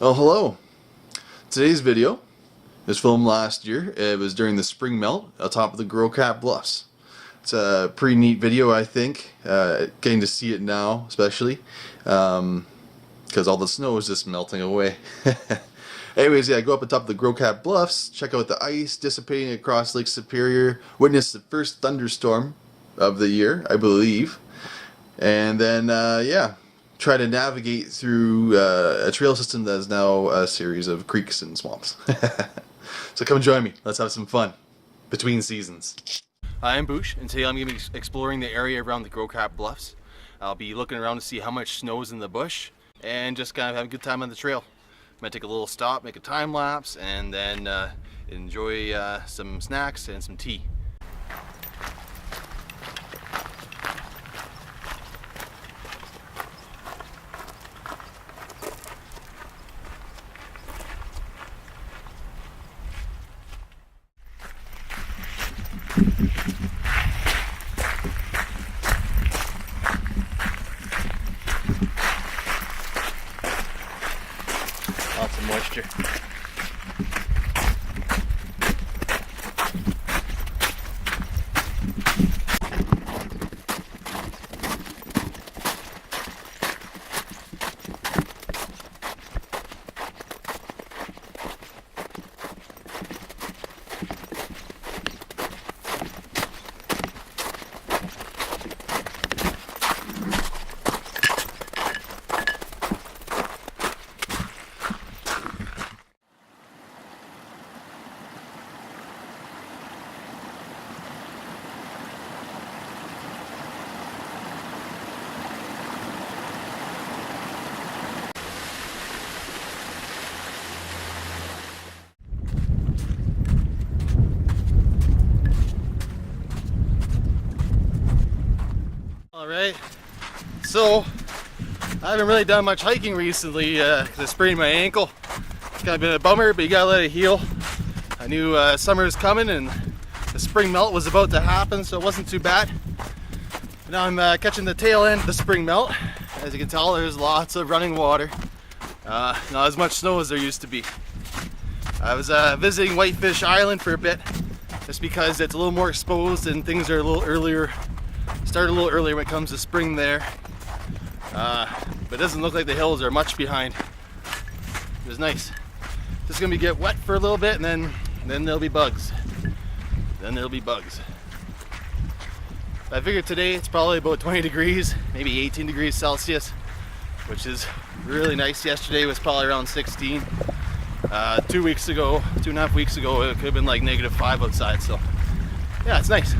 Oh, hello. Today's video was filmed last year. It was during the spring melt atop of the Gros Bluffs. It's a pretty neat video, I think. Getting to see it now, especially, because all the snow is just melting away. Anyways, yeah, go up atop the Gros Bluffs, check out the ice dissipating across Lake Superior, witness the first thunderstorm of the year, I believe, and then, yeah, try to navigate through a trail system that is now a series of creeks and swamps. So come join me. Let's have some fun between seasons. Hi, I'm Boosh, and today I'm going to be exploring the area around the Gros Bluffs. I'll be looking around to see how much snow is in the bush and just kind of have a good time on the trail. I'm going to take a little stop, make a time lapse, and then enjoy some snacks and some tea. Lots of moisture. Alright, so I haven't really done much hiking recently because I sprained my ankle. It's kind of been a bummer, but you gotta let it heal. I knew summer was coming and the spring melt was about to happen, so it wasn't too bad. But now I'm catching the tail end of the spring melt. As you can tell, there's lots of running water. Not as much snow as there used to be. I was visiting Whitefish Island for a bit, just because it's a little more exposed and things are a little earlier. Start a little earlier when it comes to spring there, but it doesn't look like the hills are much behind. It was nice. Just gonna get wet for a little bit, and then there'll be bugs. Then there'll be bugs. I figured today it's probably about 20 degrees, maybe 18 degrees Celsius, which is really nice. Yesterday was probably around 16. 2.5 weeks ago, it could have been like -5 outside. So yeah, it's nice.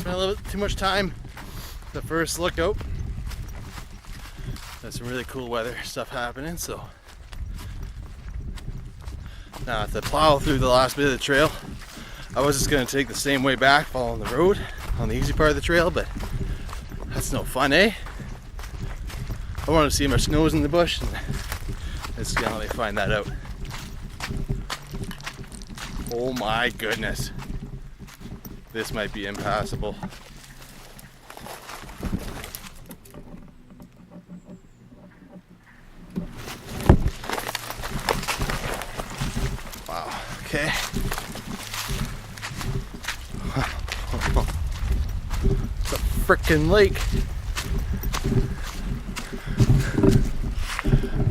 spent a little bit too much time the first look out. There's some really cool weather stuff happening, so now I have to plow through the last bit of the trail. I was just gonna take the same way back, following the road on the easy part of the trail, but that's no fun, eh? I wanted to see how much snow's in the bush, and it's gonna let me find that out. Oh my goodness. This might be impassable. Wow, okay. It's a frickin' lake.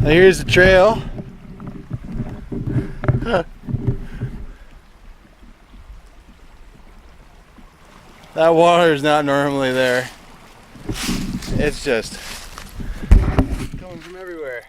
Now here's the trail. That water is not normally there. It's just coming from everywhere.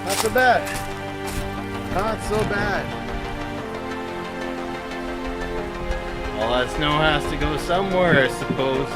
Not so bad. Not so bad. All that snow has to go somewhere, I suppose.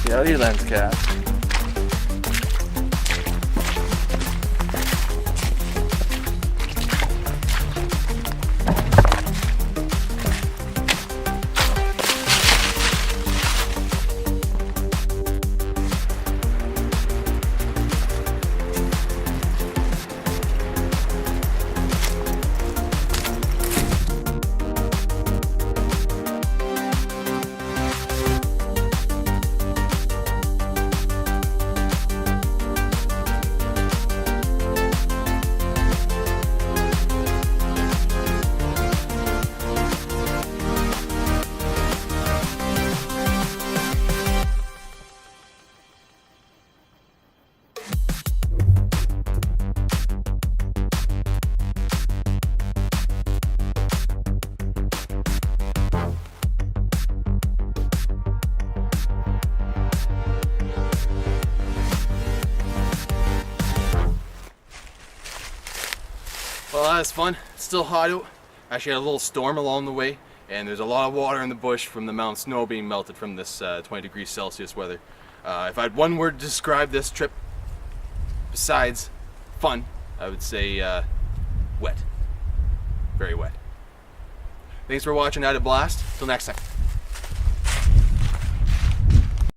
Get out your lens cap. Well, that was fun. It's still hot out. Actually had a little storm along the way, and there's a lot of water in the bush from the mountain snow being melted from this 20 degrees Celsius weather. If I had one word to describe this trip, besides fun, I would say wet. Very wet. Thanks for watching. I had a blast. Till next time.